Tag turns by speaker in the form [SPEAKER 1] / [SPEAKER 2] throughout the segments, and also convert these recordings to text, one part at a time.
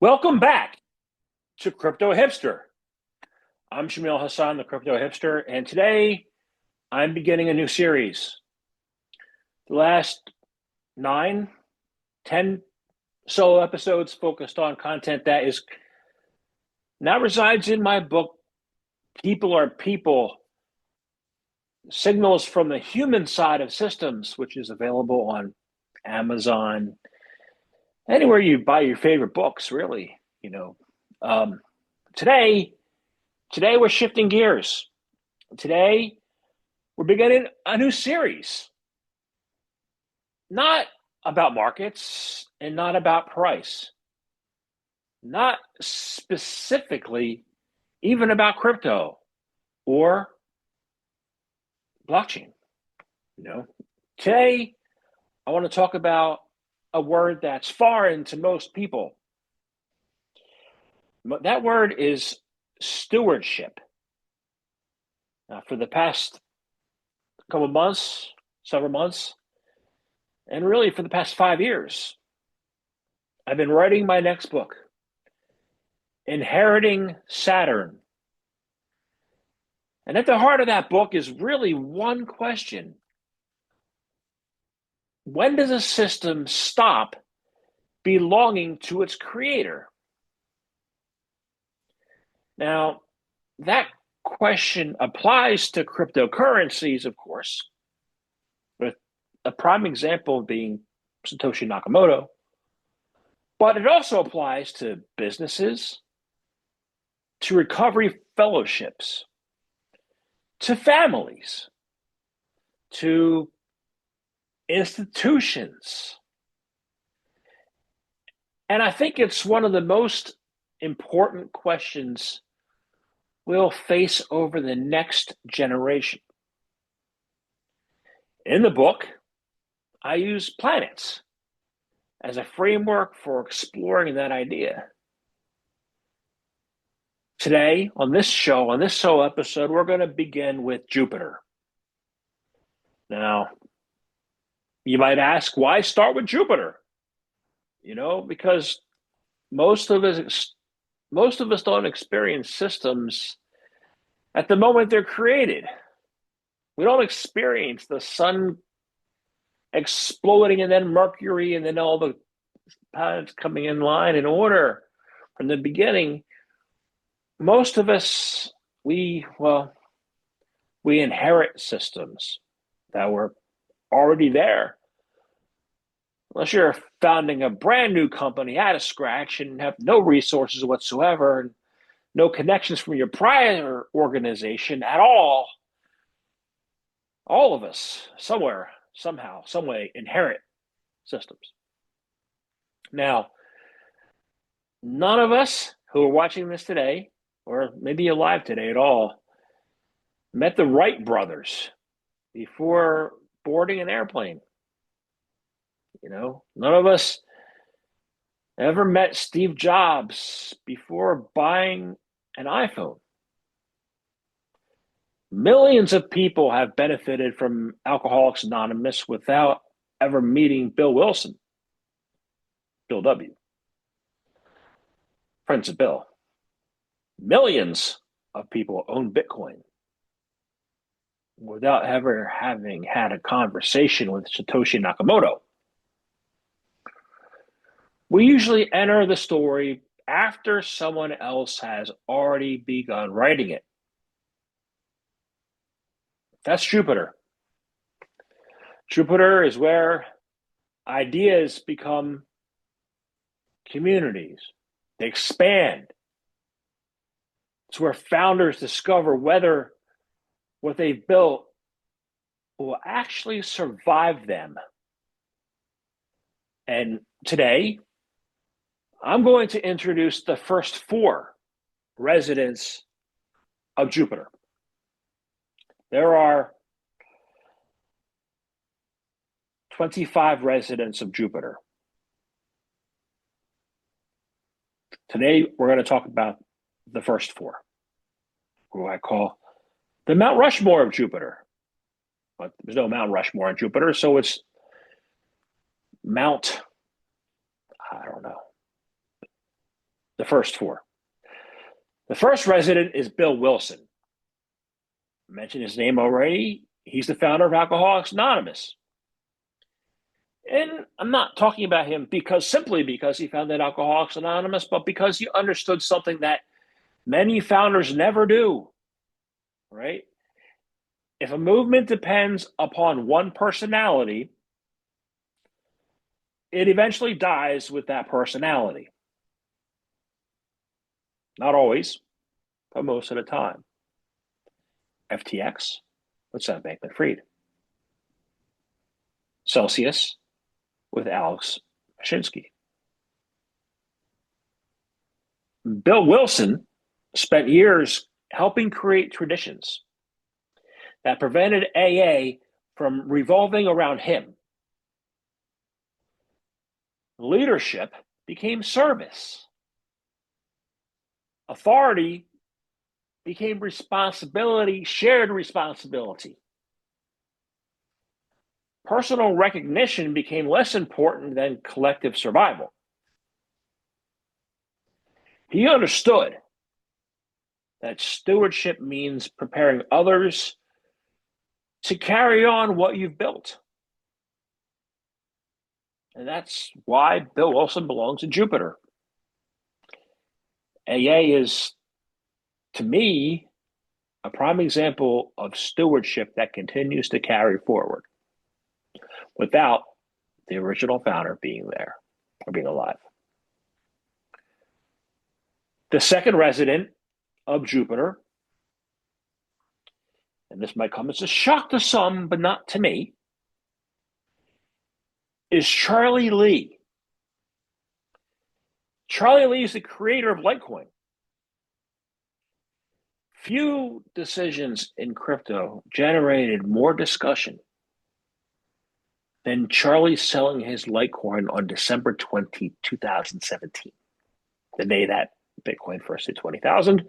[SPEAKER 1] Welcome back to Crypto Hipster. I'm Shamil Hassan, the Crypto Hipster, and today I'm beginning a new series. The last 9, 10 solo episodes focused on content that is now resides in my book, People Are People, Signals from the Human Side of Systems, which is available on Amazon, anywhere you buy your favorite books, really. Um, today, today we're shifting gears. Today, we're beginning a new series, not about markets and not about price, not specifically even about crypto or blockchain. You know, today I want to talk about a word that's foreign to most people. That word is stewardship. Now, for the past couple of months, several months, and really for the past 5 years, I've been writing my next book, Inheriting Saturn. And at the heart of that book is really one question. When does a system stop belonging to its creator? Now, that question applies to cryptocurrencies, of course, with a prime example being Satoshi Nakamoto, but it also applies to businesses, to recovery fellowships, to families, to institutions. And I think it's one of the most important questions we'll face over the next generation. In the book, I use planets as a framework for exploring that idea. Today, on this solo episode, we're going to begin with Jupiter. Now, you might ask, why start with Jupiter? Because most of us don't experience systems at the moment they're created. We don't experience the sun exploding and then Mercury and then all the planets coming in line in order from the beginning. Most of us, we inherit systems that were already there. Unless you're founding a brand new company out of scratch and have no resources whatsoever and no connections from your prior organization at all of us, somewhere, somehow, some way, inherit systems. Now, none of us who are watching this today, or maybe alive today at all, met the Wright brothers before boarding an airplane. None of us ever met Steve Jobs before buying an iPhone. Millions of people have benefited from Alcoholics Anonymous without ever meeting Bill Wilson, Bill W., friends of Bill. Millions of people own Bitcoin without ever having had a conversation with Satoshi Nakamoto. We usually enter the story after someone else has already begun writing it. That's Jupiter. Jupiter is where ideas become communities. They expand. It's where founders discover whether what they've built will actually survive them. And today, I'm going to introduce the first 4 residents of Jupiter. There are 25 residents of Jupiter. Today, we're going to talk about the first 4, who I call the Mount Rushmore of Jupiter. But there's no Mount Rushmore on Jupiter, so it's I don't know, first four. The first resident is Bill Wilson. I mentioned his name already. He's the founder of Alcoholics Anonymous. And I'm not talking about him simply because he founded Alcoholics Anonymous, but because he understood something that many founders never do, right? If a movement depends upon one personality, it eventually dies with that personality. Not always, but most of the time. FTX with Sam Bankman-Fried. Celsius with Alex Mashinsky. Bill Wilson spent years helping create traditions that prevented AA from revolving around him. Leadership became service. Authority became responsibility, shared responsibility. Personal recognition became less important than collective survival. He understood that stewardship means preparing others to carry on what you've built. And that's why Bill Wilson belongs to Jupiter. AA is, to me, a prime example of stewardship that continues to carry forward without the original founder being there or being alive. The second resident of Jupiter, and this might come as a shock to some, but not to me, is Charlie Lee. Charlie Lee is the creator of Litecoin. Few decisions in crypto generated more discussion than Charlie selling his Litecoin on December 20, 2017, the day that Bitcoin first hit 20,000,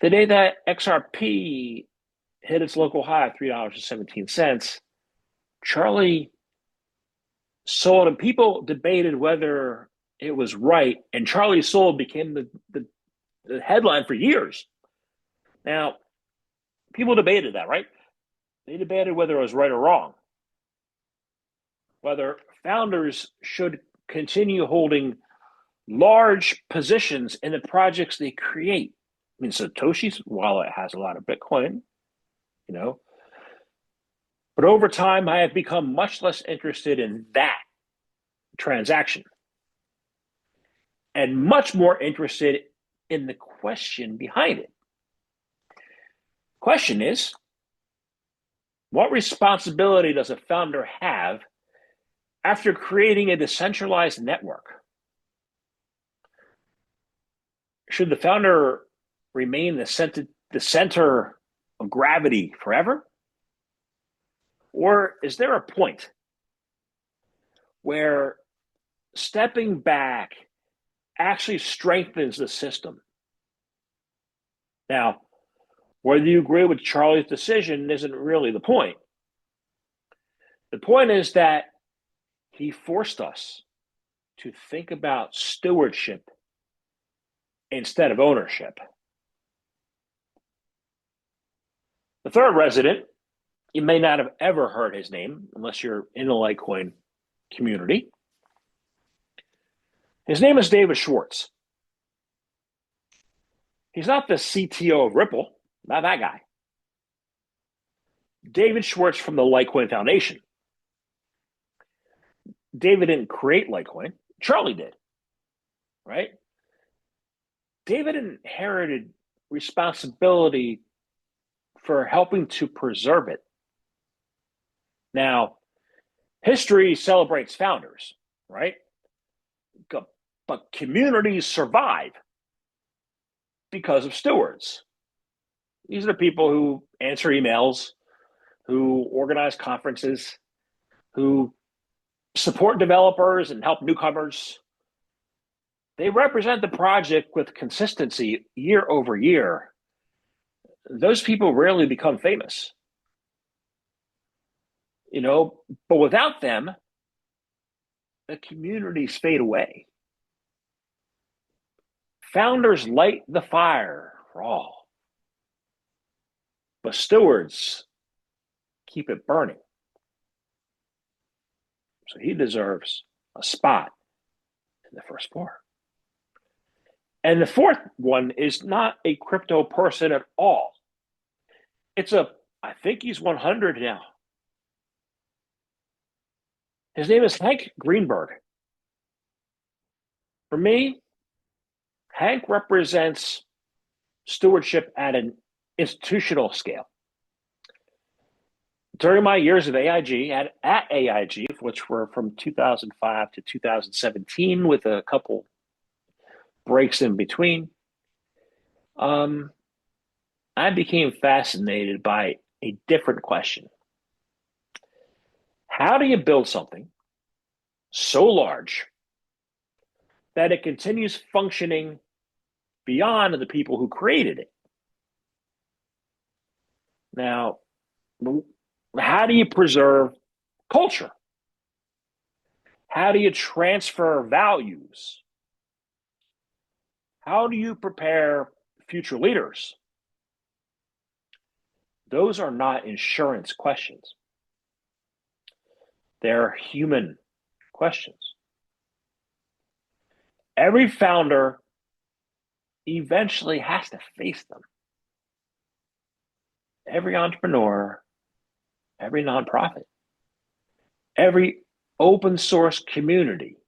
[SPEAKER 1] the day that XRP hit its local high of $3.17. Charlie sold, and people debated whether it was right, and Charlie sold became the headline for years. Now, people debated that, right? They debated whether it was right or wrong, whether founders should continue holding large positions in the projects they create. I mean, Satoshi's wallet has a lot of Bitcoin, but over time, I have become much less interested in that transaction and much more interested in the question behind it. Question is, what responsibility does a founder have after creating a decentralized network? Should the founder remain the center of gravity forever? Or is there a point where stepping back actually strengthens the system? Now, whether you agree with Charlie's decision isn't really the point. The point is that he forced us to think about stewardship instead of ownership. The third resident, you may not have ever heard his name unless you're in the Litecoin community. His name is David Schwartz. He's not the CTO of Ripple, not that guy. David Schwartz from the Litecoin Foundation. David didn't create Litecoin, Charlie did, right? David inherited responsibility for helping to preserve it. Now, history celebrates founders, right? But communities survive because of stewards. These are the people who answer emails, who organize conferences, who support developers and help newcomers. They represent the project with consistency year over year. Those people rarely become famous. But without them, the communities fade away. Founders light the fire for all, but stewards keep it burning. So he deserves a spot in the first four. And the fourth one is not a crypto person at all. I think he's 100 now. His name is Hank Greenberg. For me, Hank represents stewardship at an institutional scale. During my years of AIG, at AIG, which were from 2005 to 2017 with a couple breaks in between, I became fascinated by a different question. How do you build something so large that it continues functioning beyond the people who created it? Now, how do you preserve culture? How do you transfer values? How do you prepare future leaders? Those are not insurance questions. They're human questions. Every founder eventually has to face them. Every entrepreneur, every nonprofit, every open source community,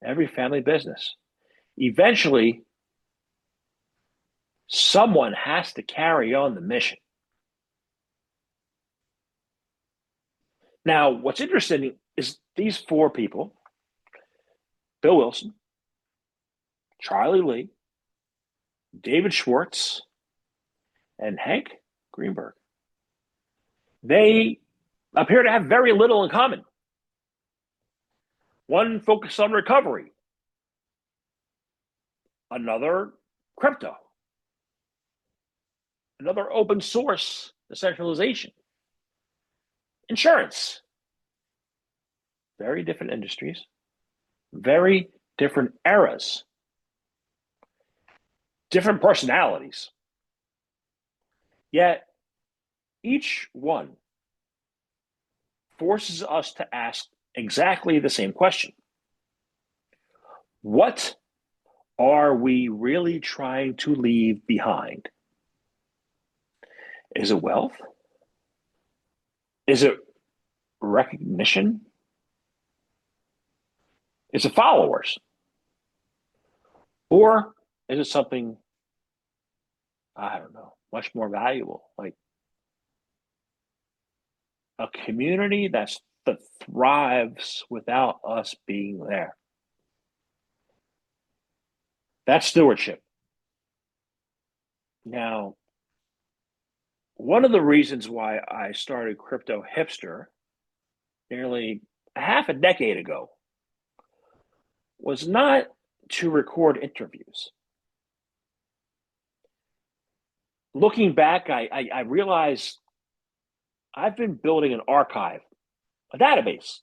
[SPEAKER 1] every family business. Eventually, someone has to carry on the mission. Now, what's interesting is these four people, Bill Wilson, Charlie Lee, David Schwartz, and Hank Greenberg, they appear to have very little in common. One focused on recovery, another crypto, another open source decentralization, insurance. Very different industries, very different eras, different personalities. Yet each one forces us to ask exactly the same question. What are we really trying to leave behind? Is it wealth? Is it recognition? Is it followers? Or is it something, I don't know, much more valuable, like a community that thrives without us being there? That's stewardship. Now, one of the reasons why I started Crypto Hipster nearly half a decade ago was not to record interviews. Looking back, I realized I've been building an archive, a database,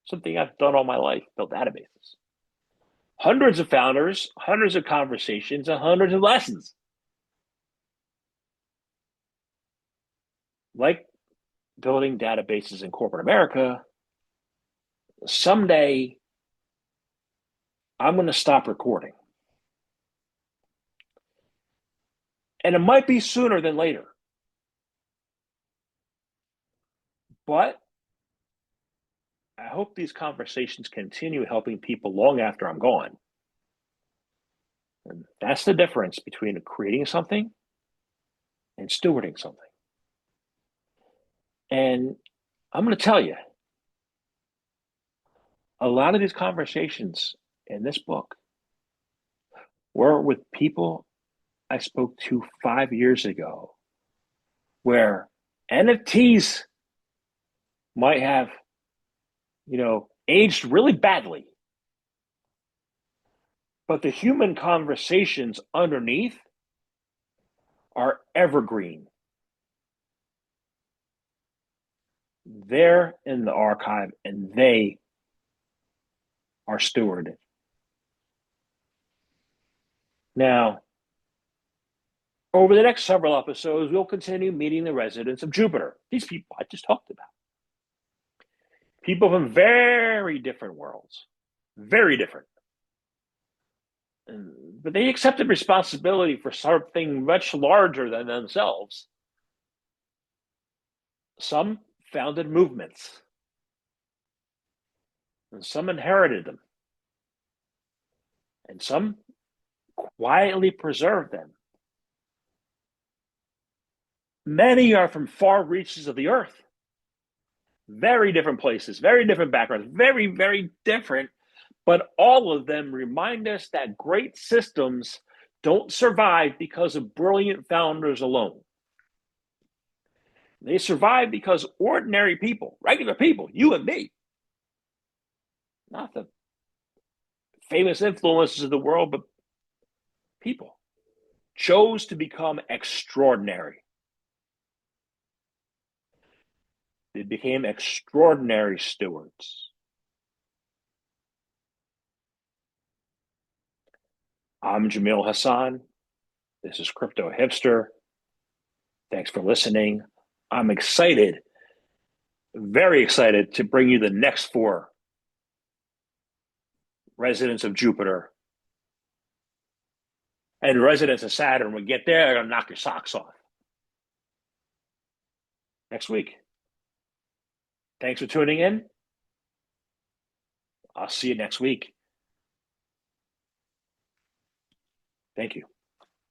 [SPEAKER 1] something I've done all my life, built databases. Hundreds of founders, hundreds of conversations, and hundreds of lessons. Like building databases in corporate America, someday I'm going to stop recording. And it might be sooner than later. But I hope these conversations continue helping people long after I'm gone. And that's the difference between creating something and stewarding something. And I'm going to tell you, a lot of these conversations in this book were with people I spoke to 5 years ago, where NFTs might have, aged really badly. But the human conversations underneath are evergreen. They're in the archive and they are stewarded. Now, over the next several episodes, we'll continue meeting the residents of Jupiter. These people I just talked about. People from very different worlds. Very different. But they accepted responsibility for something much larger than themselves. Some founded movements, and some inherited them, and some quietly preserved them. Many are from far reaches of the earth. Very different places, very different backgrounds, very, very different. But all of them remind us that great systems don't survive because of brilliant founders alone. They survive because ordinary people, regular people, you and me, not the famous influences of the world, but people, chose to become extraordinary. They became extraordinary stewards. I'm Jamil Hassan. This is Crypto Hipster. Thanks for listening. I'm excited, very excited to bring you the next 4 residents of Jupiter. And residents of Saturn, when we get there, they're going to knock your socks off. Next week. Thanks for tuning in. I'll see you next week. Thank you.